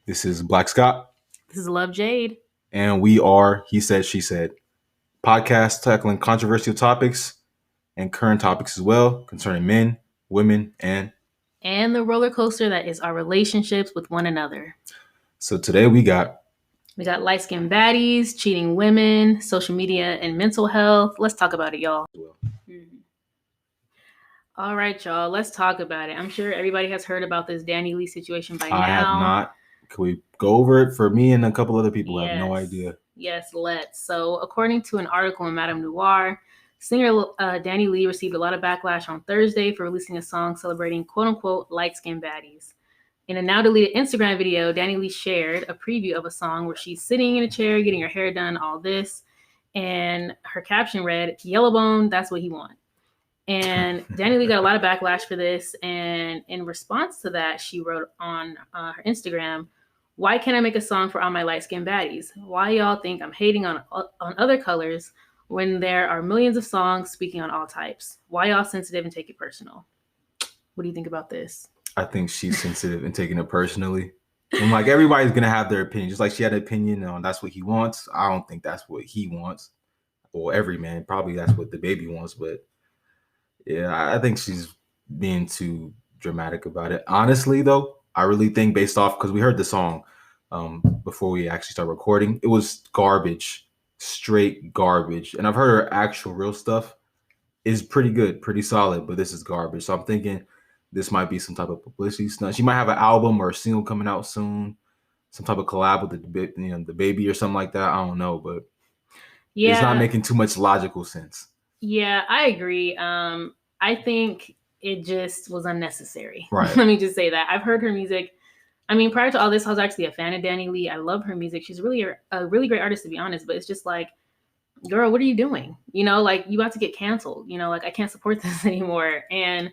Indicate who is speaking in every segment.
Speaker 1: This is Black Scott,
Speaker 2: This is Love Jhade.
Speaker 1: and we are He Said, She Said, podcast tackling controversial topics and current topics as well concerning men, women,
Speaker 2: And the roller coaster that is our relationships with one another.
Speaker 1: so today we got
Speaker 2: light-skinned baddies, cheating women, social media, and mental health. Let's talk about it, y'all. All right, y'all. Let's talk about it. I'm sure everybody has heard about this Danny Lee situation by now.
Speaker 1: I have not. Can we go over it for me and a couple other people? Yes. I have no idea.
Speaker 2: Yes, let's. So according to an article in Madame Noir, singer Danny Lee received a lot of backlash on Thursday for releasing a song celebrating quote-unquote light-skinned baddies. In a now-deleted Instagram video, Danny Lee shared a preview of a song where she's sitting in a chair, getting her hair done, all this, and her caption read, "Yellowbone, that's what he want." And Danny Lee got a lot of backlash for this, and in response to that, she wrote on her Instagram, "Why can't I make a song for all my light-skinned baddies? Why y'all think I'm hating on other colors when there are millions of songs speaking on all types? Why y'all sensitive and take it personal?" What do you think about this?
Speaker 1: I think she's sensitive and taking it personally. And like everybody's gonna have their opinion, just like she had an opinion on that's what he wants. I don't think that's what he wants. Well, every man probably that's what the baby wants, but yeah, I think she's being too dramatic about it. Honestly, though, I really think based off because we heard the song before we actually start recording, it was garbage, straight garbage. And I've heard her actual real stuff is pretty good, pretty solid, but this is garbage. So I'm thinking this might be some type of publicity stunt. She might have an album or a single coming out soon, some type of collab with the baby or something like that. I don't know, but yeah, it's not making too much logical sense.
Speaker 2: Yeah, I agree. I think it just was unnecessary.
Speaker 1: Right.
Speaker 2: Let me just say that. I've heard her music. I mean, prior to all this, I was actually a fan of Danny Lee. I love her music. She's really a really great artist, to be honest, but it's just like, girl, what are you doing? You know, like you about to get canceled, you know, like I can't support this anymore. And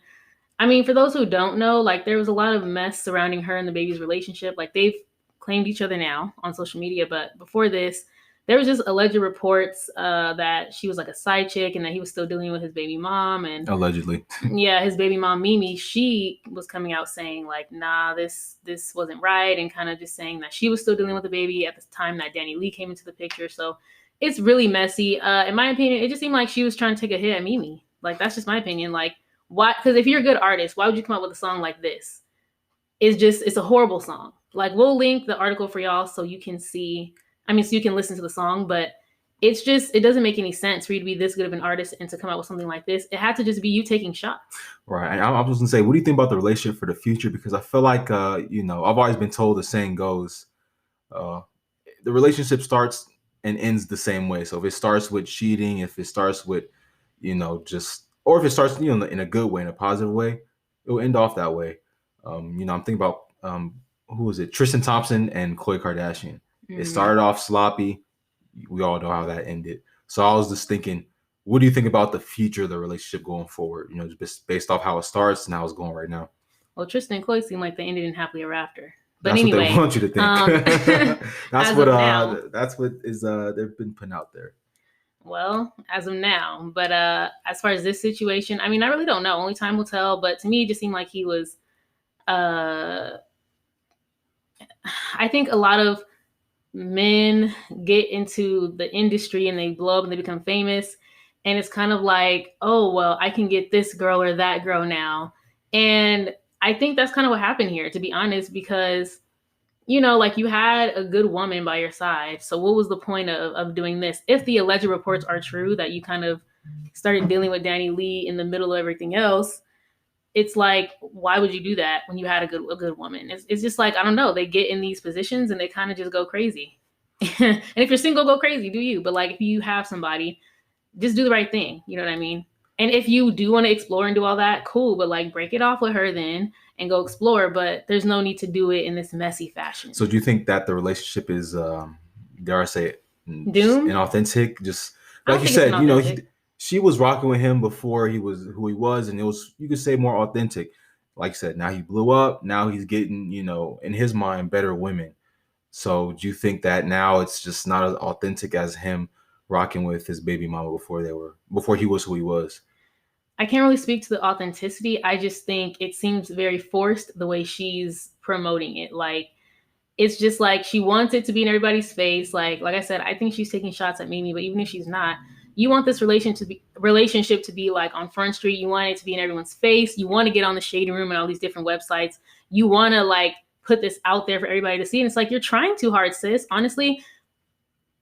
Speaker 2: I mean, for those who don't know, like there was a lot of mess surrounding her and the baby's relationship. Like they've claimed each other now on social media, but before this, there was just alleged reports that she was like a side chick and that he was still dealing with his baby mom. And
Speaker 1: allegedly,
Speaker 2: yeah, his baby mom Mimi, she was coming out saying like, nah, this wasn't right, and kind of just saying that she was still dealing with the baby at the time that Danny Lee came into the picture. So it's really messy. In my opinion, it just seemed like she was trying to take a hit at Mimi. Like that's just my opinion. Like why? Because if you're a good artist, why would you come up with a song like this? It's a horrible song. Like we'll link the article for y'all so you can see. I mean, so you can listen to the song, but it's just, it doesn't make any sense for you to be this good of an artist and to come out with something like this. It had to just be you taking shots.
Speaker 1: Right. I was going to say, what do you think about the relationship for the future? Because I feel like, I've always been told the saying goes, the relationship starts and ends the same way. So if it starts with cheating, if it starts with, or if it starts, in a good way, in a positive way, it will end off that way. I'm thinking about, who was it? Tristan Thompson and Khloe Kardashian. Mm-hmm. It started off sloppy. We all know how that ended. So I was just thinking, what do you think about the future of the relationship going forward? Just based off how it starts and how it's going right now.
Speaker 2: Well, Tristan and Khloe seem like they ended in happily ever after. But
Speaker 1: that's
Speaker 2: anyway,
Speaker 1: what they want you to think. That's what is they've been putting out there.
Speaker 2: Well, as of now, but as far as this situation, I mean, I really don't know. Only time will tell. But to me, it just seemed like he was. I think a lot of men get into the industry and they blow up and they become famous, and it's kind of like, oh well, I can get this girl or that girl now. And I think that's kind of what happened here, to be honest, because like you had a good woman by your side, so what was the point of doing this? If the alleged reports are true that you kind of started dealing with Danny Lee in the middle of everything else, it's like, why would you do that when you had a good woman? It's just like, I don't know. They get in these positions and they kind of just go crazy. And if you're single, go crazy, do you? But like, if you have somebody, just do the right thing. You know what I mean? And if you do want to explore and do all that, cool. But like, break it off with her then and go explore. But there's no need to do it in this messy fashion.
Speaker 1: So do you think that the relationship is, dare I say it,
Speaker 2: doomed?
Speaker 1: Inauthentic? Just like you said, she was rocking with him before he was who he was, and it was, you could say, more authentic. Like I said, now he blew up. Now he's getting, in his mind, better women. So do you think that now it's just not as authentic as him rocking with his baby mama before he was who he was?
Speaker 2: I can't really speak to the authenticity. I just think it seems very forced the way she's promoting it. Like, it's just like she wants it to be in everybody's face. Like I said, I think she's taking shots at Mimi, but even if she's not, you want this relationship to be like on Front Street. You want it to be in everyone's face. You want to get on the Shady Room and all these different websites. You want to like put this out there for everybody to see. And it's like, you're trying too hard, sis. Honestly,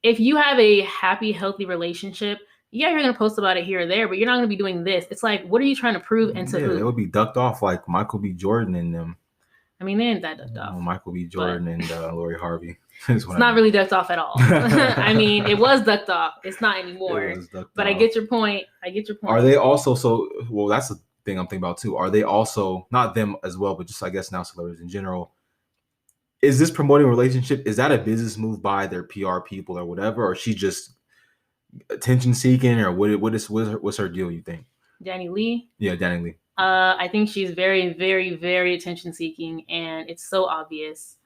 Speaker 2: if you have a happy, healthy relationship, yeah, you're going to post about it here or there, but you're not going to be doing this. It's like, what are you trying to prove and to who?
Speaker 1: It would be ducked off like Michael B. Jordan and them.
Speaker 2: I mean, they ain't that ducked off.
Speaker 1: Michael B. Jordan and Lori Harvey.
Speaker 2: It's not really ducked off at all. I mean, it was ducked off. It's not anymore. But I get your point.
Speaker 1: Are they also well, that's the thing I'm thinking about too. Are they also, not them as well, but just I guess now celebrities in general, is this promoting a relationship? Is that a business move by their PR people or whatever? Or is she just attention seeking, or what's her deal, you think?
Speaker 2: Danny Lee?
Speaker 1: Yeah, Danny Lee.
Speaker 2: I think she's very, very, very attention seeking, and it's so obvious.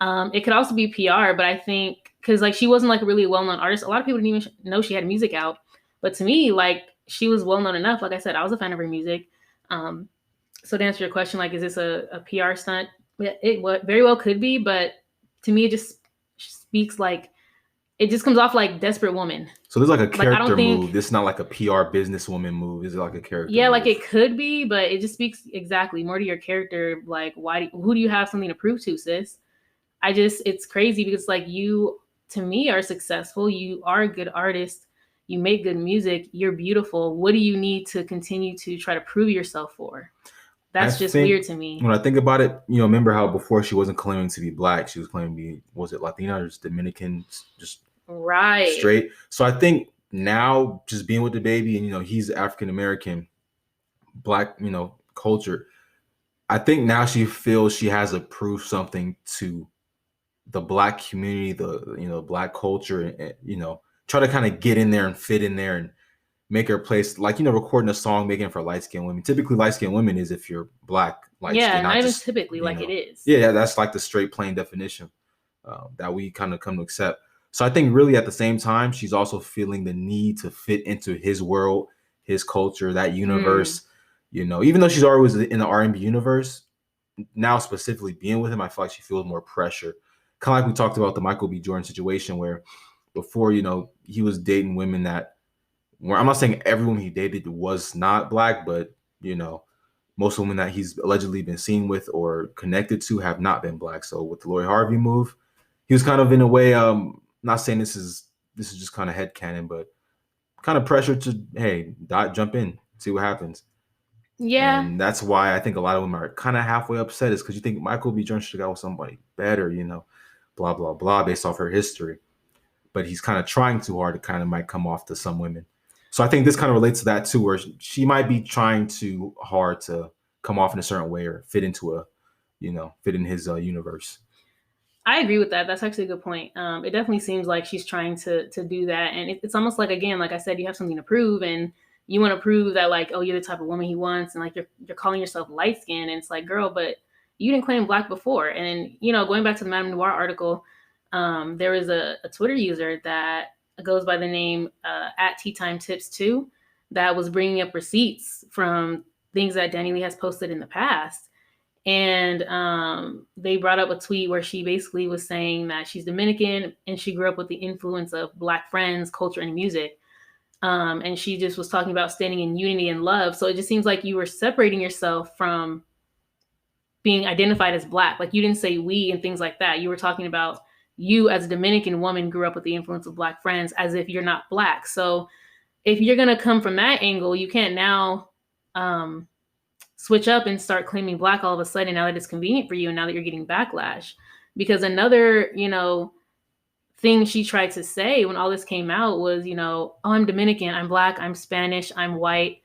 Speaker 2: It could also be PR, but I think because like she wasn't like a really well-known artist, a lot of people didn't even know she had music out. But to me, like she was well-known enough. Like I said, I was a fan of her music. So to answer your question, like, is this a PR stunt? It very well could be, but to me, it just speaks like, it just comes off like desperate woman.
Speaker 1: So there's like a character move. This is not like a PR businesswoman move. Is it like a character?
Speaker 2: Yeah,
Speaker 1: move?
Speaker 2: Like it could be, but it just speaks exactly more to your character. Like, who do you have something to prove to, sis? It's crazy because like you, to me, are successful. You are a good artist. You make good music. You're beautiful. What do you need to continue to try to prove yourself for? That's just weird to me.
Speaker 1: When I think about it, remember how before she wasn't claiming to be black. She was claiming to be, was it Latina or just Dominican? Just
Speaker 2: right.
Speaker 1: Straight. So I think now just being with the baby and, he's African-American, black, culture. I think now she feels she has to prove something to the black community, the black culture, and try to kind of get in there and fit in there and make her place, like recording a song, making it for light-skinned women. Typically, light-skinned women is if you're black, light-skinned.
Speaker 2: Not even typically, like it is.
Speaker 1: Yeah, that's like the straight, plain definition that we kind of come to accept. So I think really at the same time, she's also feeling the need to fit into his world, his culture, that universe. Even though she's always in the R&B universe, now specifically being with him, I feel like she feels more pressure. Kind of like we talked about the Michael B. Jordan situation, where before, he was dating women that were, I'm not saying everyone he dated was not black, but, most women that he's allegedly been seen with or connected to have not been black. So with the Lori Harvey move, he was kind of in a way, not saying this is just kind of headcanon, but kind of pressure to, hey, jump in, see what happens.
Speaker 2: Yeah.
Speaker 1: And that's why I think a lot of women are kind of halfway upset, is because you think Michael B. Jordan should have got with somebody better, blah, blah, blah, based off her history. But he's kind of trying too hard to kind of might come off to some women. So I think this kind of relates to that too, where she might be trying too hard to come off in a certain way or fit into fit in his universe.
Speaker 2: I agree with that. That's actually a good point. It definitely seems like she's trying to do that. And it's almost like, again, like I said, you have something to prove and you want to prove that like, oh, you're the type of woman he wants. And like, you're calling yourself light skinned. And it's like, girl, but you didn't claim black before. And, going back to the Madame Noir article, there was a Twitter user that goes by the name at TeaTimeTips2 that was bringing up receipts from things that Danny Lee has posted in the past. And they brought up a tweet where she basically was saying that she's Dominican and she grew up with the influence of Black friends, culture, and music. And she just was talking about standing in unity and love. So it just seems like you were separating yourself from being identified as Black. Like you didn't say we and things like that. You were talking about you as a Dominican woman grew up with the influence of Black friends as if you're not Black. So if you're going to come from that angle, you can't now switch up and start claiming Black all of a sudden now that it's convenient for you and now that you're getting backlash. Because another, thing she tried to say when all this came out was, oh, I'm Dominican, I'm Black, I'm Spanish, I'm white.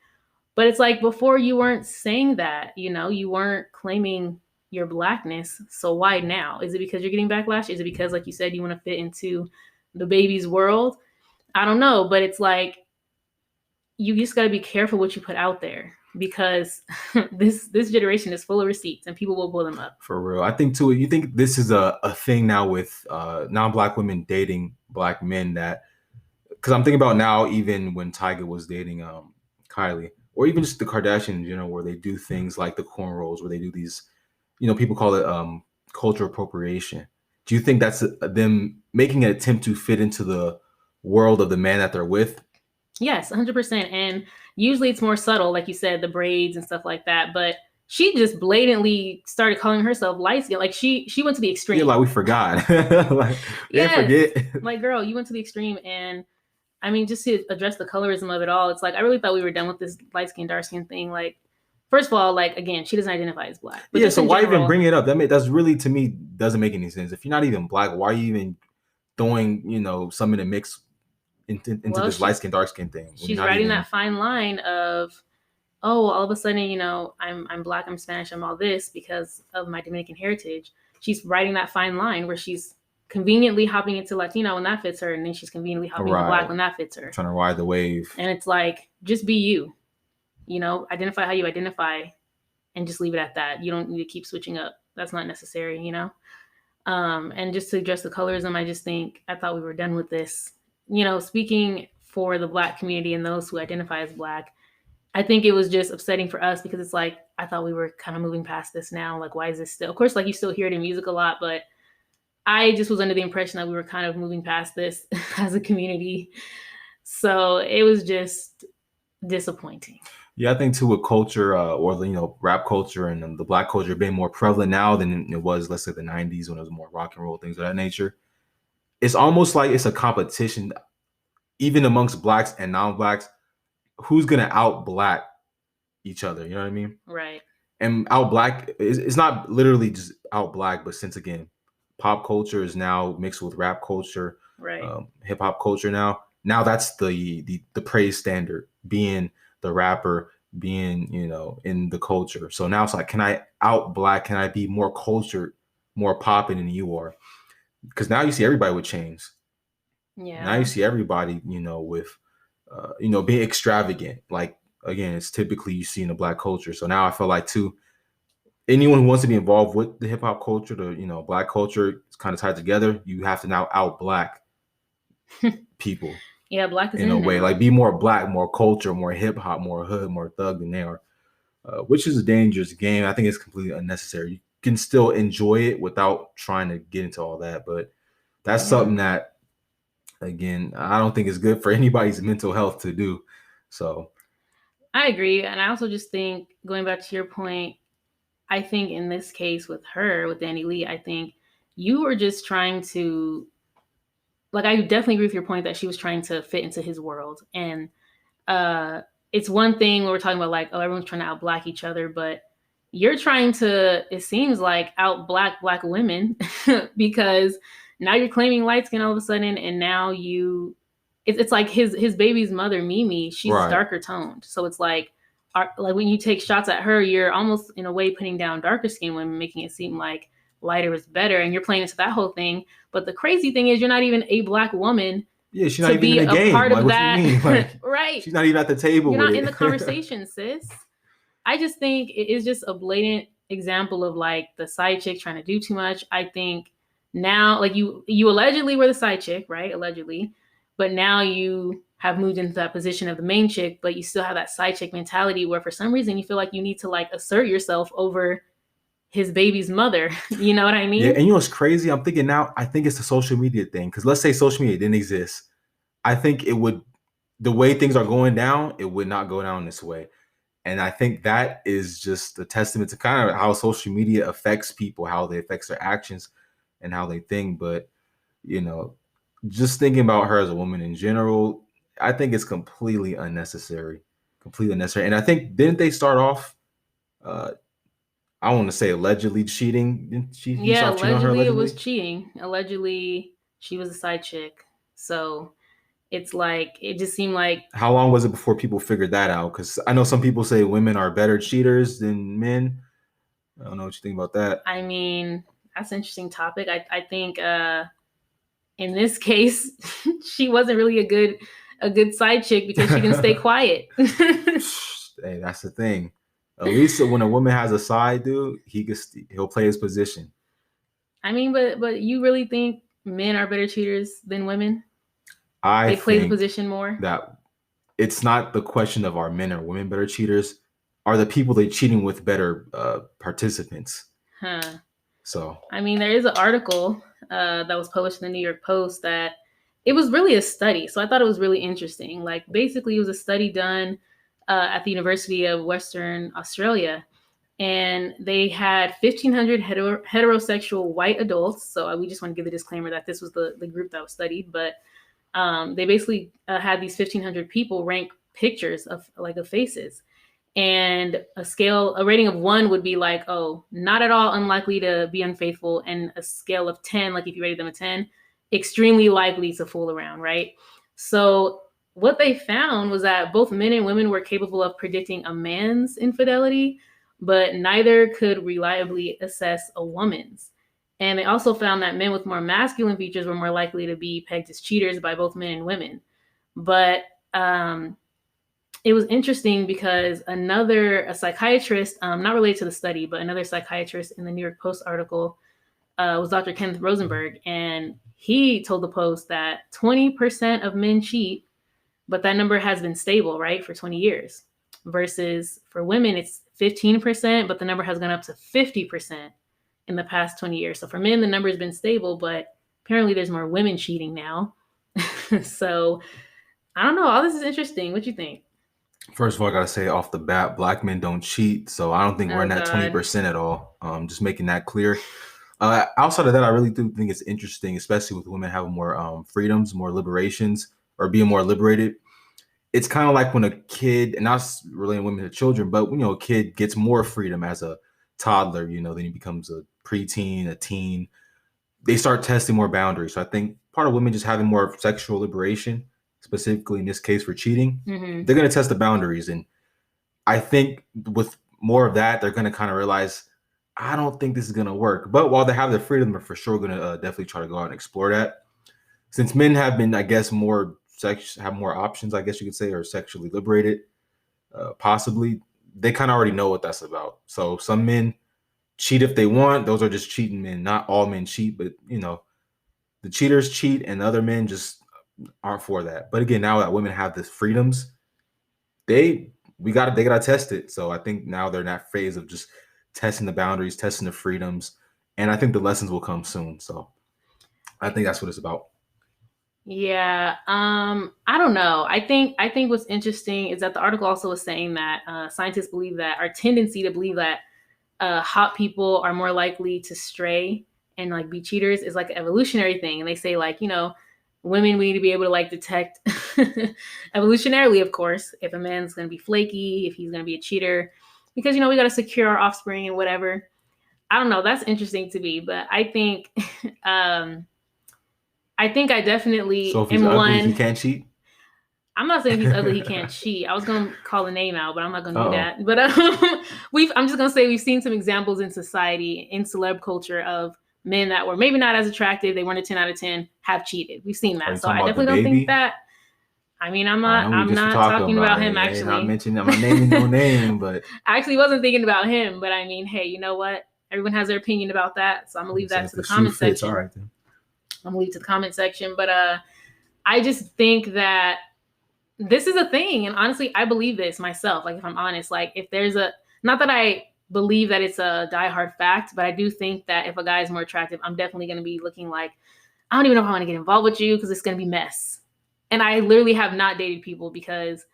Speaker 2: But it's like before you weren't saying that, you weren't claiming your Blackness. So why now? Is it because you're getting backlash? Is it because, like you said, you want to fit into the baby's world? I don't know, but it's like you just got to be careful what you put out there because this generation is full of receipts and people will pull them up.
Speaker 1: For real. I think too, you think this is a thing now with non-Black women dating Black men, that because I'm thinking about now, even when Tyga was dating Kylie, or even just the Kardashians, where they do things like the cornrows, where they do these, people call it cultural appropriation. Do you think that's them making an attempt to fit into the world of the man that they're with?
Speaker 2: Yes, 100%. And usually it's more subtle, like you said, the braids and stuff like that. But she just blatantly started calling herself light skin. Like she went to the extreme.
Speaker 1: Yeah, like we forgot. Like, we didn't
Speaker 2: Yes.
Speaker 1: forget.
Speaker 2: Like, girl, you went to the extreme. And I mean, just to address the colorism of it all, it's like I really thought we were done with this light skin, dark skin thing. Like, first of all, like again, she doesn't identify as black. But
Speaker 1: Yeah,
Speaker 2: just
Speaker 1: so
Speaker 2: in
Speaker 1: why
Speaker 2: general,
Speaker 1: even bring it up? That's really, to me, doesn't make any sense. If you're not even black, why are you even throwing, some in the mix into
Speaker 2: well,
Speaker 1: this light skin, dark skin thing? When
Speaker 2: she's
Speaker 1: you're not
Speaker 2: riding
Speaker 1: even,
Speaker 2: that fine line of, oh, all of a sudden, you know, I'm black, I'm Spanish, I'm all this because of my Dominican heritage. She's riding that fine line where she's conveniently hopping into Latino when that fits her, and then she's conveniently hopping into black when that fits her.
Speaker 1: trying to ride the wave.
Speaker 2: And it's like, just be you, you know, identify how you identify and just leave it at that. You don't need to keep switching up. That's not necessary, you know? And just to address the colorism, I thought we were done with this. You know, speaking for the black community and those who identify as black, I think it was just upsetting for us because it's like, I thought we were kind of moving past this now. Like, why is this still? Of course, like you still hear it in music a lot, but I just was under the impression that we were kind of moving past this as a community. So it was just disappointing.
Speaker 1: Yeah, I think too with culture or rap culture and the black culture being more prevalent now than it was, let's say, the 90s when it was more rock and roll, things of that nature. It's almost like it's a competition, even amongst blacks and non-blacks, who's gonna out black each other. You know what I mean?
Speaker 2: Right.
Speaker 1: And out black, it's not literally just out black, but since again, pop culture is now mixed with rap culture,
Speaker 2: right,
Speaker 1: hip hop culture now. Now that's the praise standard, being the rapper, being in the culture. So now it's like, can I out black? Can I be more cultured, more popping than you are? Because now you see everybody with chains.
Speaker 2: Yeah.
Speaker 1: Now you see everybody, with being extravagant. Like, again, it's typically you see in the black culture. So now I feel like too, anyone who wants to be involved with the hip hop culture, the black culture, it's kind of tied together. You have to now out black people.
Speaker 2: Yeah, black is
Speaker 1: in a way,
Speaker 2: now.
Speaker 1: like be more black, more culture, more hip hop, more hood, more thug than they are, which is a dangerous game. I think it's completely unnecessary. You can still enjoy it without trying to get into all that, but that's something that, again, I don't think is good for anybody's mental health to do. So
Speaker 2: I agree. And I also just think, going back to your point, I think in this case with her, with Danny Lee, I think you were just trying to, like, I definitely agree with your point that she was trying to fit into his world. And it's one thing when we're talking about like, oh, everyone's trying to out black each other, but you're trying to, it seems like, out black women because now you're claiming light skin all of a sudden, and now it's like his baby's mother, Mimi, she's darker toned. So it's like when you take shots at her, you're almost in a way putting down darker skinned women, making it seem like lighter is better, and you're playing into that whole thing. But the crazy thing is, you're not even a black woman.
Speaker 1: Yeah, she's not even in the game.
Speaker 2: Part of
Speaker 1: like,
Speaker 2: that.
Speaker 1: What you mean? Like,
Speaker 2: right.
Speaker 1: She's not even at the table.
Speaker 2: You're not in the conversation, sis. I just think it is just a blatant example of like the side chick trying to do too much. I think now, like you allegedly were the side chick, right? Allegedly. But now you have moved into that position of the main chick, but you still have that side chick mentality where for some reason you feel like you need to like assert yourself over his baby's mother. You know what I mean?
Speaker 1: Yeah, and you know what's crazy? I'm thinking now, I think it's the social media thing. Because let's say social media didn't exist. I think it would, the way things are going down, it would not go down this way. And I think that is just a testament to kind of how social media affects people, how they affects their actions and how they think. But, just thinking about her as a woman in general, I think it's completely unnecessary. Completely unnecessary. And I think, didn't they start off, I want to say allegedly cheating?
Speaker 2: Allegedly it was cheating. Allegedly she was a side chick. So it's like, it just seemed like...
Speaker 1: How long was it before people figured that out? Because I know some people say women are better cheaters than men. I don't know what you think about that.
Speaker 2: I mean, that's an interesting topic. I think in this case, she wasn't really a good side chick because she didn't stay quiet.
Speaker 1: Hey, that's the thing. At least when a woman has a side dude, he'll play his position.
Speaker 2: I mean, but you really think men are better cheaters than women? They play the position more?
Speaker 1: That it's not the question of are men or women better cheaters. Are the people they're cheating with better participants?
Speaker 2: Huh.
Speaker 1: So
Speaker 2: I mean, there is an article that was published in the New York Post that it was really a study. So I thought it was really interesting. Like, basically, it was a study done at the University of Western Australia. And they had 1,500 heterosexual white adults. So we just want to give the disclaimer that this was the group that was studied. But they basically had these 1,500 people rank pictures of faces. And a rating of 1 would be like, oh, not at all unlikely to be unfaithful, and a scale of 10, like if you rated them a 10, extremely likely to fool around, right? So what they found was that both men and women were capable of predicting a man's infidelity, but neither could reliably assess a woman's. And they also found that men with more masculine features were more likely to be pegged as cheaters by both men and women. But it was interesting because a psychiatrist, not related to the study, but another psychiatrist in the New York Post article was Dr. Kenneth Rosenberg. And he told the Post that 20% of men cheat, but that number has been stable, right, for 20 years. Versus for women, it's 15%, but the number has gone up to 50% in the past 20 years. So for men, the number has been stable, but apparently there's more women cheating now. So I don't know. All this is interesting. What do you think?
Speaker 1: first of all, I gotta say off the bat, Black men don't cheat. So I don't think we're in that
Speaker 2: God.
Speaker 1: 20% at all. Just making that clear. Outside of that, I really do think it's interesting, especially with women having more freedoms, more liberations, or being more liberated. It's kind of like when a kid, and not relating women to children, but a kid gets more freedom as a toddler, then he becomes a preteen, a teen. They start testing more boundaries. So I think part of women just having more sexual liberation, specifically in this case for cheating, they're going to test the boundaries. And I think with more of that, they're going to kind of realize, I don't think this is going to work. But while they have the freedom, they're for sure going to definitely try to go out and explore that. Since men have been, I guess, have more options, I guess you could say, or sexually liberated, possibly, they kind of already know what that's about. So some men cheat if they want. Those are just cheating men. Not all men cheat, but the cheaters cheat and the other men just aren't for that. But again, now that women have the freedoms, they gotta test it. So I think now they're in that phase of just testing the boundaries, testing the freedoms, and I think the lessons will come soon. So I think that's what it's about.
Speaker 2: Yeah, I don't know. I think what's interesting is that the article also was saying that scientists believe that our tendency to believe that hot people are more likely to stray and like be cheaters is like an evolutionary thing. And they say women, we need to be able to detect evolutionarily, of course, if a man's going to be flaky, if he's going to be a cheater, because we got to secure our offspring and whatever. I don't know. That's interesting to me, but I think I definitely
Speaker 1: So if he's ugly, he can't cheat?
Speaker 2: I'm not saying if he's ugly, he can't cheat. I was going to call a name out, but I'm not going to do that. But I'm just going to say we've seen some examples in society, in celeb culture, of men that were maybe not as attractive. They weren't a 10 out of 10, have cheated. We've seen that. So I definitely don't think that. I mean, I'm not talking about him, actually.
Speaker 1: I'm not naming no name, but
Speaker 2: I actually wasn't thinking about him. But I mean, hey, you know what? Everyone has their opinion about that. So I'm going to leave that to the comment section.
Speaker 1: All right, then.
Speaker 2: I'm going to leave to the comment section. But I just think that this is a thing. And honestly, I believe this myself. Like, if I'm honest, if there's not that I believe that it's a diehard fact, but I do think that if a guy is more attractive, I'm definitely going to be looking like, I don't even know if I want to get involved with you because it's going to be mess. And I literally have not dated people because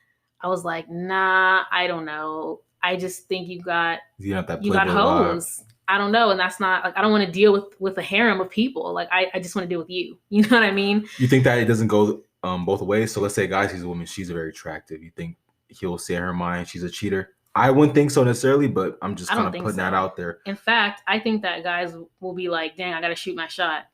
Speaker 2: I was like, nah, I don't know. I just think you got hoes. I don't know. And that's not I don't want to deal with a harem of people. I just want to deal with you. You know what I mean?
Speaker 1: You think that it doesn't go both ways? So let's say a guy sees a woman, she's very attractive. You think he'll say in her mind she's a cheater? I wouldn't think so necessarily, but I'm just kind of putting that out there.
Speaker 2: In fact, I think that guys will be like, dang, I got to shoot my shot.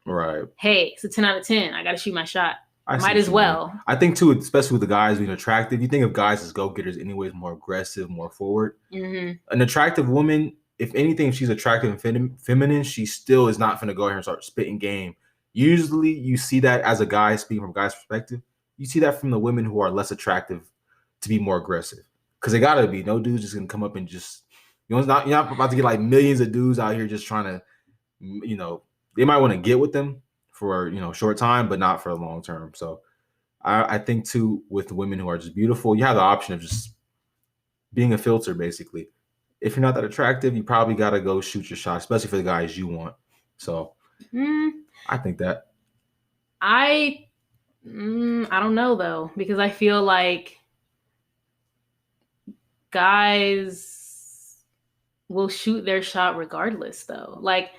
Speaker 1: Right.
Speaker 2: Hey, it's a 10 out of 10. I got to shoot my shot. Might as well.
Speaker 1: I think too, especially with the guys being attractive, you think of guys as go-getters anyways, more aggressive, more forward.
Speaker 2: Mm-hmm.
Speaker 1: An attractive woman, if anything, if she's attractive and feminine, she still is not going to go here and start spitting game. Usually you see that as a guy, speaking from a guy's perspective, you see that from the women who are less attractive to be more aggressive. Because they got to be. No dude's just going to come up and just, you're not about to get millions of dudes out here just trying to, they might want to get with them for, a short time, but not for a long term. So I think too, with women who are just beautiful, you have the option of just being a filter, basically. if you're not that attractive, you probably got to go shoot your shot, especially for the guys you want. So I think that.
Speaker 2: I don't know though, because I feel like guys will shoot their shot regardless though. Like,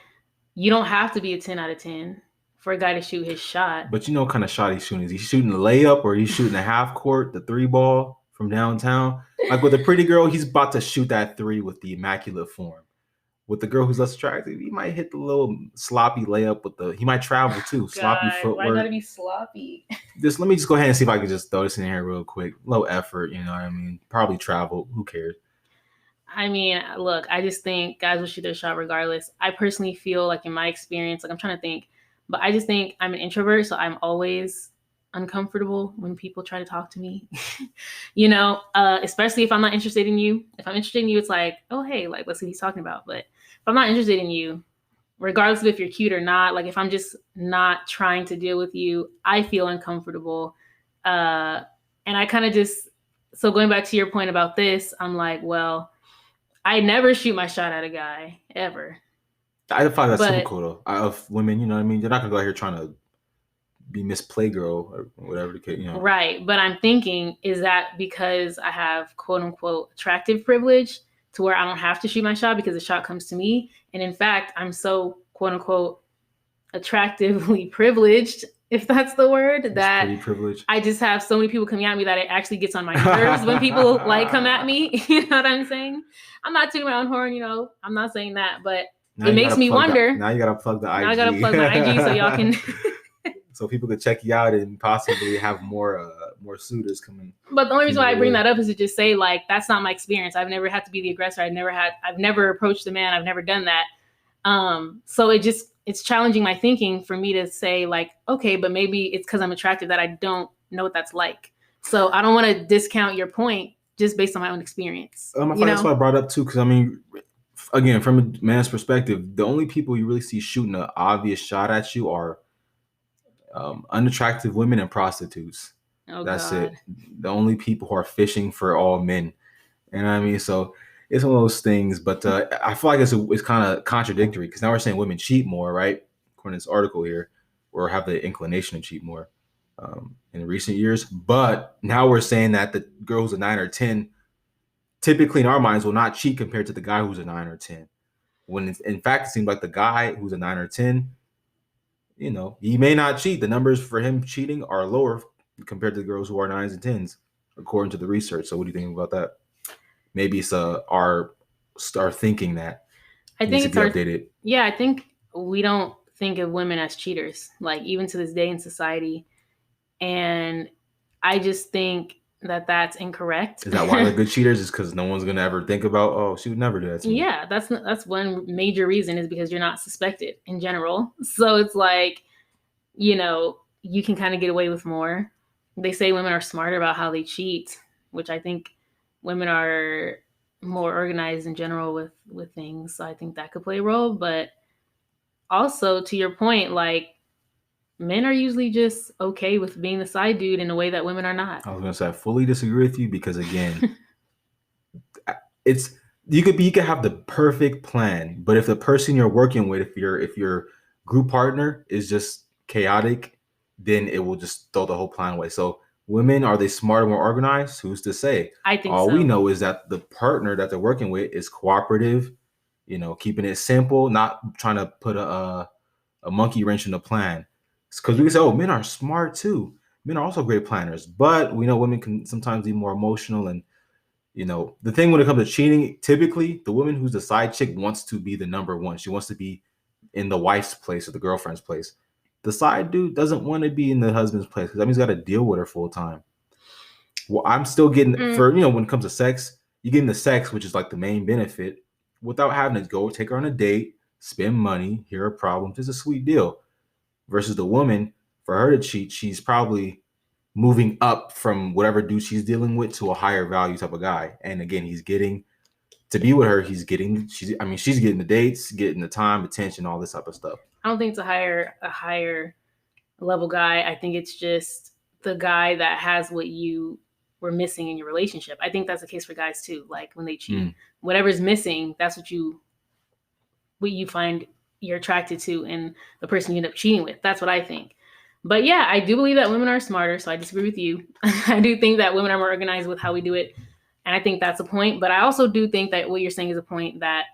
Speaker 2: you don't have to be a 10 out of 10 for a guy to shoot his shot.
Speaker 1: But you know what kind of shot he's shooting? Is he shooting the layup or he's shooting the half court, the 3-ball from downtown? Like with a pretty girl, he's about to shoot that 3 with the immaculate form. With the girl who's less attractive, he might hit the little sloppy layup with the. He might travel too, sloppy footwork.
Speaker 2: Why gotta be sloppy?
Speaker 1: Let me just go ahead and see if I can just throw this in here real quick. Low effort, you know what I mean? Probably travel. Who cares?
Speaker 2: I mean, look, I just think guys will shoot their shot regardless. I personally feel like in my experience, like I'm trying to think, but I just think I'm an introvert, so I'm always uncomfortable when people try to talk to me. You know, especially if I'm not interested in you. If I'm interested in you, it's like, oh, hey, like, let's see what he's talking about. But if I'm not interested in you, regardless of if you're cute or not, like if I'm just not trying to deal with you, I feel uncomfortable. And I kind of just, so going back to your point about this, I'm like, well, I never shoot my shot at a guy, ever.
Speaker 1: I find that typical, though, of women, you know what I mean? They're not going to go out here trying to be Miss Playgirl or whatever the case, you know.
Speaker 2: Right. But I'm thinking, is that because I have quote unquote attractive privilege to where I don't have to shoot my shot because the shot comes to me? And in fact, I'm so quote unquote attractively privileged, if that's the word, that I just have so many people coming at me that it actually gets on my nerves when people like come at me. You know what I'm saying? I'm not tooting my own horn, you know, I'm not saying that, but now it makes me wonder.
Speaker 1: Now you got to plug the IG.
Speaker 2: Now I got to plug my IG so y'all can...
Speaker 1: So people could check you out and possibly have more suitors coming.
Speaker 2: But the only reason why I bring that up is to just say, like, that's not my experience. I've never had to be the aggressor. I've never approached a man. I've never done that. So it's challenging my thinking for me to say, like, okay, but maybe it's because I'm attractive that I don't know what that's like. So I don't want to discount your point just based on my own experience.
Speaker 1: I find that's why I brought it up too, because I mean, again, from a man's perspective, the only people you really see shooting an obvious shot at you are unattractive women and prostitutes.
Speaker 2: Oh,
Speaker 1: that's
Speaker 2: God.
Speaker 1: it. The only people who are fishing for all men. You know what I mean? So it's one of those things, but I feel like it's kind of contradictory because now we're saying women cheat more, right? According to this article here, or have the inclination to cheat more in recent years. But now we're saying that the girl who's a 9 or 10, typically in our minds, will not cheat compared to the guy who's a 9 or 10. When in fact, it seems like the guy who's a 9 or 10, you know, he may not cheat. The numbers for him cheating are lower compared to the girls who are 9s and 10s, according to the research. So what do you think about that? Maybe it's our thinking that
Speaker 2: I think it's updated. Yeah, I think we don't think of women as cheaters, like even to this day in society. And I just think that that's incorrect.
Speaker 1: Is that why they're good cheaters? Is because no one's gonna ever think about, oh, she would never do that to me.
Speaker 2: Yeah, that's one major reason, is because you're not suspected in general. So it's like, you know, you can kind of get away with more. They say women are smarter about how they cheat, which I think women are more organized in general with things. So I think that could play a role. But also, to your point, like, men are usually just okay with being the side dude in a way that women are not.
Speaker 1: I was gonna say I fully disagree with you because, again, you could have the perfect plan, but if the person you're working with, if your group partner is just chaotic, then it will just throw the whole plan away. So women, are they smarter, more organized? Who's to say?
Speaker 2: I think
Speaker 1: all we know is that the partner that they're working with is cooperative, you know, keeping it simple, not trying to put a monkey wrench in the plan. Because we can say, oh, men are smart too. Men are also great planners, but we know women can sometimes be more emotional. And, you know, the thing when it comes to cheating, typically the woman who's the side chick wants to be the number one. She wants to be in the wife's place or the girlfriend's place. The side dude doesn't want to be in the husband's place because that means he's got to deal with her full time. Well, I'm still getting for, you know, when it comes to sex, you're getting the sex, which is like the main benefit, without having to go take her on a date, spend money, hear her problems. It's a sweet deal. Versus the woman, for her to cheat, she's probably moving up from whatever dude she's dealing with to a higher value type of guy. And again, he's getting to be with her. She's getting the dates, getting the time, attention, all this type of stuff.
Speaker 2: I don't think it's a higher level guy. I think it's just the guy that has what you were missing in your relationship. I think that's the case for guys too. Like when they cheat, whatever's missing, that's what you find you're attracted to in the person you end up cheating with. That's what I think. But yeah, I do believe that women are smarter, so I disagree with you. I do think that women are more organized with how we do it, and I think that's a point. But I also do think that what you're saying is a point, that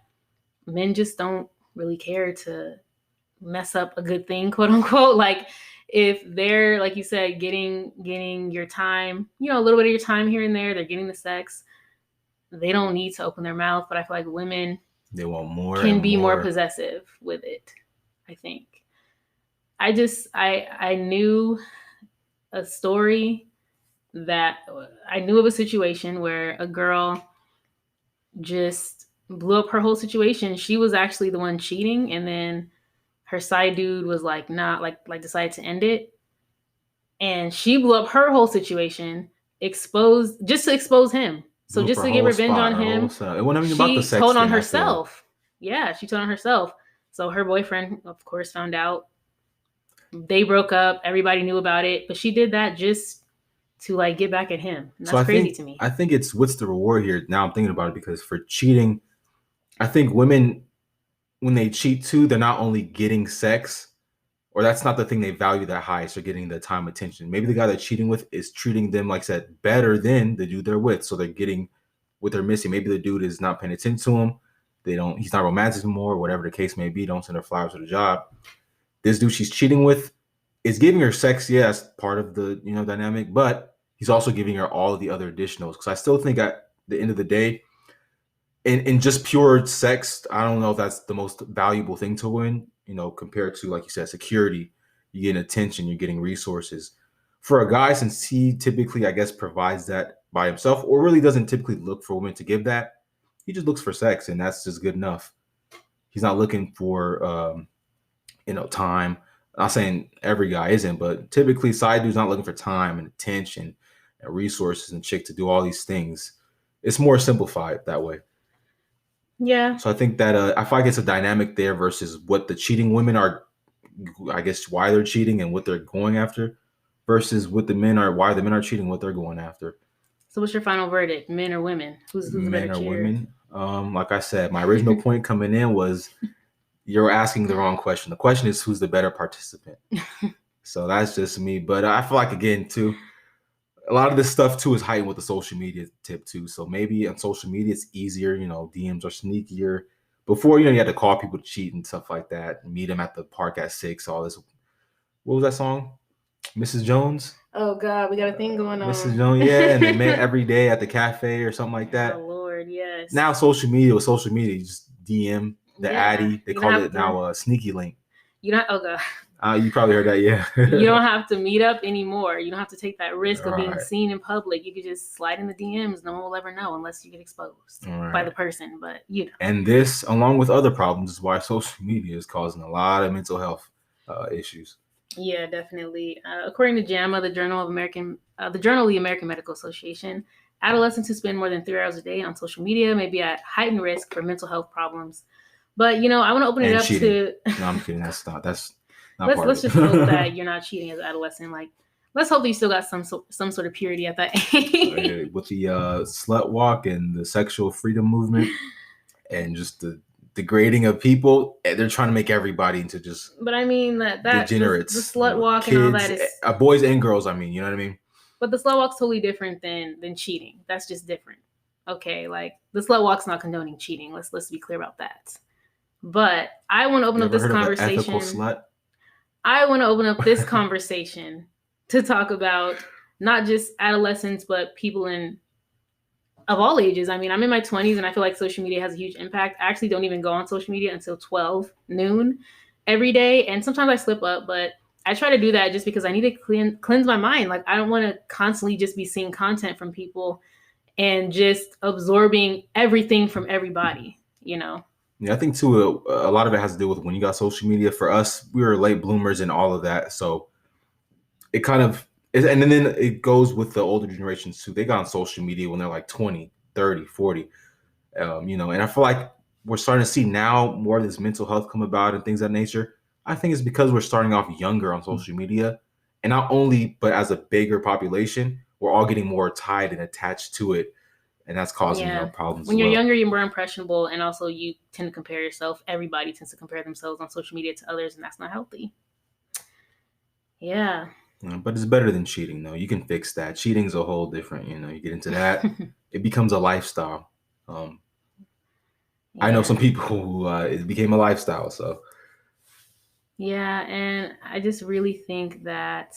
Speaker 2: men just don't really care to mess up a good thing, quote unquote. Like, if they're, like you said, getting your time, you know, a little bit of your time here and there, they're getting the sex, they don't need to open their mouth. But I feel like women,
Speaker 1: they want more,
Speaker 2: can be more possessive with it, I think. I knew a story that I knew of a situation where a girl just blew up her whole situation. She was actually the one cheating, and then her side dude was like, not like decided to end it. And she blew up her whole situation, just to expose him. So just to get revenge on him,
Speaker 1: it wasn't even about the sex. She
Speaker 2: told on herself. Yeah, she told on herself. So her boyfriend, of course, found out. They broke up. Everybody knew about it. But she did that just to like get back at him. And that's crazy to me.
Speaker 1: I think it's, what's the reward here? Now I'm thinking about it, because for cheating, I think women, when they cheat too, they're not only getting sex, or that's not the thing they value that high, so getting the time, attention. Maybe the guy they're cheating with is treating them, like I said, better than the dude they're with. So they're getting what they're missing. Maybe the dude is not paying attention to him. He's not romantic anymore, whatever the case may be. Don't send her flowers to the job. This dude she's cheating with is giving her sex, yes, part of the, you know, dynamic, but he's also giving her all of the other additionals. Because I still think at the end of the day, in just pure sex, I don't know if that's the most valuable thing to win, you know, compared to, like you said, security. You're getting attention, you're getting resources. For a guy, since he typically, I guess, provides that by himself, or really doesn't typically look for women to give that, he just looks for sex, and that's just good enough. He's not looking for, time. I'm not saying every guy isn't, but typically side dude's not looking for time and attention and resources and chick to do all these things. It's more simplified that way.
Speaker 2: Yeah.
Speaker 1: So I think that I feel like it's a dynamic there versus what the cheating women are, I guess, why they're cheating and what they're going after, versus what the men are, why the men are cheating, what they're going after.
Speaker 2: So what's your final verdict? Men or women? Who's the better cheater?
Speaker 1: Men or women? Like I said, my original point coming in was, you're asking the wrong question. The question is, who's the better participant? So that's just me. But I feel like, again, too, a lot of this stuff, too, is heightened with the social media tip, too. So maybe on social media, it's easier. You know, DMs are sneakier. Before, you know, you had to call people to cheat and stuff like that. Meet them at the park at 6. All this. What was that song? Mrs. Jones?
Speaker 2: Oh, God. We got a thing going on.
Speaker 1: Mrs. Jones, yeah. And they met every day at the cafe or something like that.
Speaker 2: Oh, Lord, yes.
Speaker 1: Now, social media, you just DM. The Addy, they call it now a sneaky link.
Speaker 2: You don't. Oh God.
Speaker 1: You probably heard that, yeah.
Speaker 2: You don't have to meet up anymore. You don't have to take that risk of being seen in public. You could just slide in the DMs. No one will ever know unless you get exposed by the person. But you know. And
Speaker 1: this, along with other problems, is why social media is causing a lot of mental health issues.
Speaker 2: Yeah, definitely. According to JAMA, the Journal of the American Medical Association, adolescents who spend more than 3 hours a day on social media may be at heightened risk for mental health problems. But, you know, I want to open it up
Speaker 1: cheating. No, I'm kidding. That's not
Speaker 2: let's just hope that you're not cheating as an adolescent. Like, let's hope that you still got some sort of purity at that age.
Speaker 1: With the slut walk and the sexual freedom movement and just the degrading of people, they're trying to make everybody into just.
Speaker 2: But I mean that
Speaker 1: degenerates.
Speaker 2: The slut walk kids, and all that is
Speaker 1: boys and girls. I mean, you know what I mean.
Speaker 2: But the slut walk's totally different than cheating. That's just different. Okay, like the slut walk's not condoning cheating. Let's be clear about that. But I want to open up this conversation.
Speaker 1: Slut?
Speaker 2: I want to open up this conversation to talk about not just adolescents, but people of all ages. I mean, I'm in my 20s and I feel like social media has a huge impact. I actually don't even go on social media until 12 noon every day. And sometimes I slip up, but I try to do that just because I need to cleanse my mind. Like, I don't want to constantly just be seeing content from people and just absorbing everything from everybody, you know?
Speaker 1: Yeah, I think too, a lot of it has to do with when you got social media. For us, we were late bloomers and all of that. So it kind of, and then it goes with the older generations too. They got on social media when they're like 20, 30, 40, and I feel like we're starting to see now more of this mental health come about and things of that nature. I think it's because we're starting off younger on social media, and not only, but as a bigger population, we're all getting more tied and attached to it. and that's causing problems.
Speaker 2: When you're younger, you're more impressionable, and also you tend to compare yourself. Everybody tends to compare themselves on social media to others, and that's not healthy. Yeah.
Speaker 1: But it's better than cheating, though. You can fix that. Cheating's a whole different, you get into that, it becomes a lifestyle. I know some people who it became a lifestyle. So
Speaker 2: yeah, and I just really think that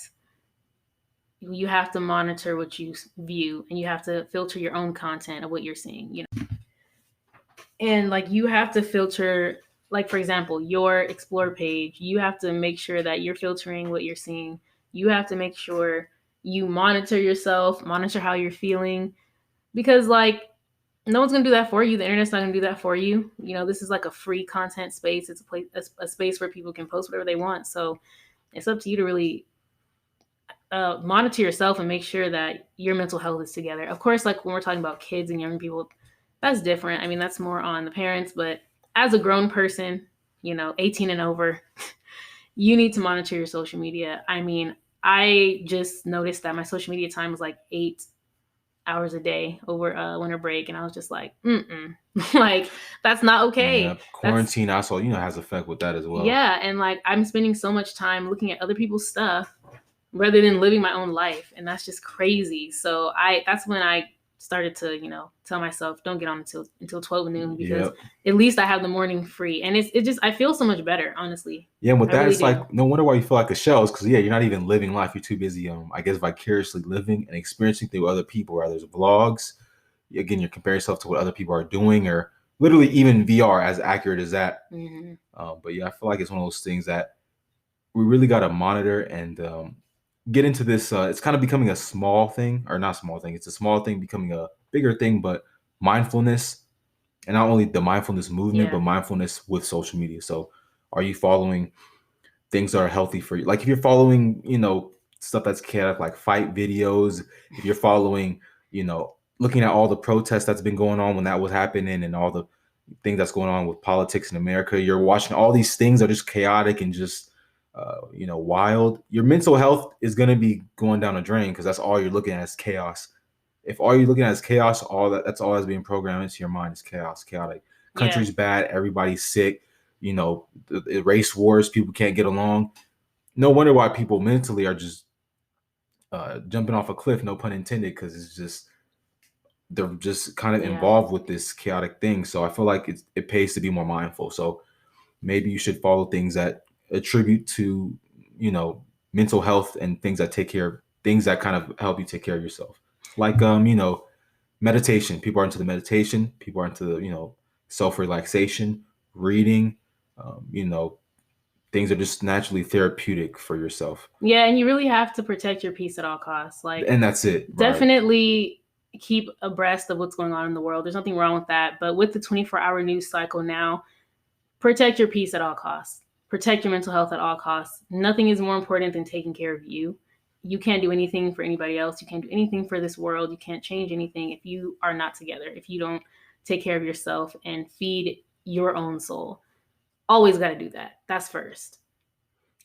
Speaker 2: you have to monitor what you view, and you have to filter your own content of what you're seeing, And like you have to filter, like for example, your explore page, you have to make sure that you're filtering what you're seeing. You have to make sure you monitor yourself, monitor how you're feeling, because like no one's gonna do that for you. The internet's not gonna do that for you. This is like a free content space. It's a space where people can post whatever they want. So it's up to you to really monitor yourself and make sure that your mental health is together. Of course, like when we're talking about kids and young people, that's different. I mean, that's more on the parents. But as a grown person, 18 and over, you need to monitor your social media. I mean, I just noticed that my social media time was like 8 hours a day over winter break, and I was just like, like that's not okay.
Speaker 1: Yeah, quarantine also, has effect with that as well.
Speaker 2: Yeah, and like I'm spending so much time looking at other people's stuff rather than living my own life, and that's just crazy. So that's when I started to tell myself, don't get on until 12 noon, because at least I have the morning free, and it just I feel so much better, honestly.
Speaker 1: Yeah, and with that, it's like no wonder why you feel like a shell, because you're not even living life. You're too busy, I guess, vicariously living and experiencing through other people. Whether it's vlogs, again, you're comparing yourself to what other people are doing, or literally even VR, as accurate as that. But yeah, I feel like it's one of those things that we really got to monitor and get into this. It's kind of becoming a small thing, or not small thing. It's a small thing becoming a bigger thing, but mindfulness, and not only the mindfulness movement, but mindfulness with social media. So are you following things that are healthy for you? Like if you're following, stuff that's chaotic, like fight videos, if you're following, looking at all the protests that's been going on when that was happening and all the things that's going on with politics in America, you're watching all these things that are just chaotic and just wild, your mental health is going to be going down a drain, because that's all you're looking at is chaos. If all you're looking at is chaos, that's all that's being programmed into your mind is chaos, chaotic. Country's bad, everybody's sick, the race wars, people can't get along. No wonder why people mentally are just jumping off a cliff, no pun intended, because it's just they're just kind of involved with this chaotic thing. So I feel like it pays to be more mindful. So maybe you should follow things that attribute to mental health and things that kind of help you take care of yourself, like meditation. People are into the meditation, people are into the self-relaxation, reading, things are just naturally therapeutic for yourself.
Speaker 2: Yeah, and you really have to protect your peace at all costs,
Speaker 1: and that's it.
Speaker 2: Definitely keep abreast of what's going on in the world. There's nothing wrong with that, but with the 24-hour news cycle now, protect your peace at all costs. Protect your mental health at all costs. Nothing is more important than taking care of you. You can't do anything for anybody else. You can't do anything for this world. You can't change anything if you are not together, if you don't take care of yourself and feed your own soul. Always got to do that. That's first.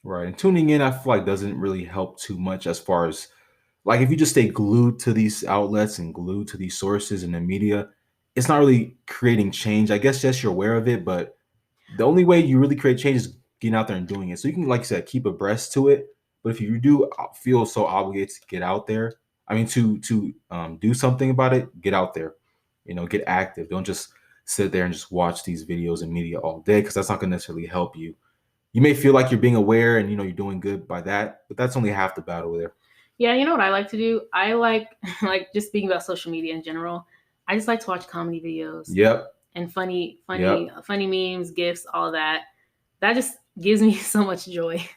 Speaker 1: Right. And tuning in, I feel like, doesn't really help too much, as far as like if you just stay glued to these outlets and glued to these sources in the media, it's not really creating change. I guess yes, you're aware of it, but the only way you really create change is getting out there and doing it. So you can, like you said, keep abreast to it. But if you do feel so obligated to get out there, to do something about it, get out there, get active. Don't just sit there and just watch these videos and media all day, because that's not going to necessarily help you. You may feel like you're being aware and you're doing good by that, but that's only half the battle there.
Speaker 2: Yeah, you know what I like to do? I like just speaking about social media in general, I just like to watch comedy videos.
Speaker 1: Yep.
Speaker 2: And funny memes, GIFs, all that. That just gives me so much joy.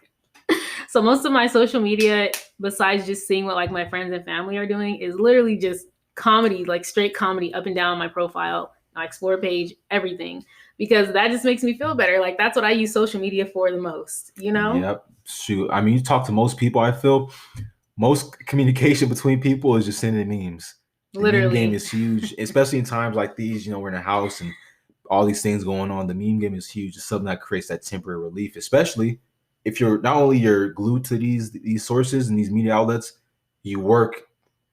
Speaker 2: So most of my social media, besides just seeing what like my friends and family are doing, is literally just comedy, like straight comedy up and down my profile, my explore page, everything. Because that just makes me feel better. Like that's what I use social media for the most,
Speaker 1: Yep. Shoot. You talk to most people, I feel most communication between people is just sending memes.
Speaker 2: Literally.
Speaker 1: The meme game is huge, especially in times like these. We're in a house and all these things going on. The meme game is huge. It's something that creates that temporary relief, especially if you're glued to these sources and these media outlets. You work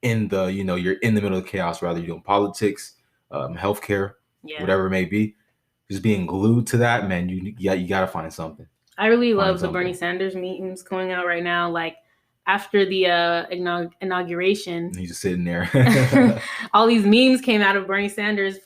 Speaker 1: in the, you're in the middle of chaos, rather you're doing politics, healthcare, whatever it may be. Just being glued to that, man, you got to find something.
Speaker 2: I really love the Bernie Sanders memes going out right now. Like after the inauguration,
Speaker 1: he's just sitting there.
Speaker 2: All these memes came out of Bernie Sanders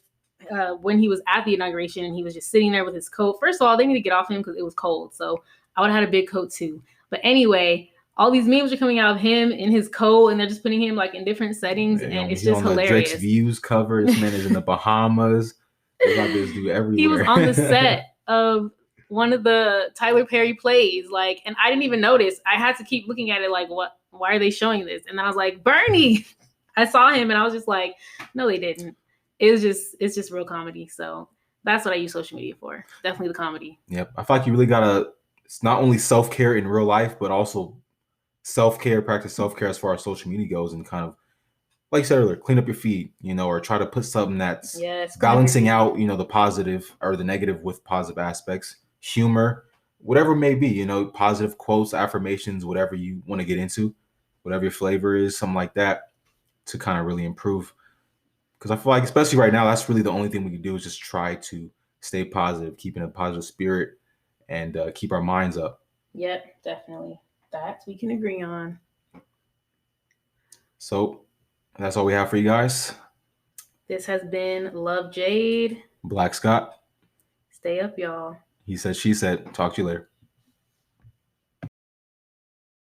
Speaker 2: when he was at the inauguration, and he was just sitting there with his coat. First of all, they need to get off him because it was cold. So I would have had a big coat too. But anyway, all these memes are coming out of him in his coat, and they're just putting him like in different settings, and it's just hilarious. Drake's
Speaker 1: Views cover. This man is in the Bahamas. They got this dude everywhere.
Speaker 2: He was on the set of one of the Tyler Perry plays, like, and I didn't even notice. I had to keep looking at it like, what? Why are they showing this? And then I was like, Bernie. I saw him, and I was just like, no, they didn't. It's just real comedy. So that's what I use social media for. Definitely the comedy.
Speaker 1: Yep, I feel like you really gotta. It's not only self-care in real life, but also practice self-care as far as social media goes, and kind of, like you said earlier, clean up your feed, or try to put something that's balancing out, the positive or the negative with positive aspects, humor, whatever it may be, positive quotes, affirmations, whatever you want to get into, whatever your flavor is, something like that, to kind of really improve. Because I feel like, especially right now, that's really the only thing we can do is just try to stay positive, keeping a positive spirit, and keep our minds up.
Speaker 2: Yep, definitely. That we can agree on.
Speaker 1: So that's all we have for you guys.
Speaker 2: This has been Love Jade.
Speaker 1: Black Scott.
Speaker 2: Stay up, y'all.
Speaker 1: He said, she said. Talk to you later.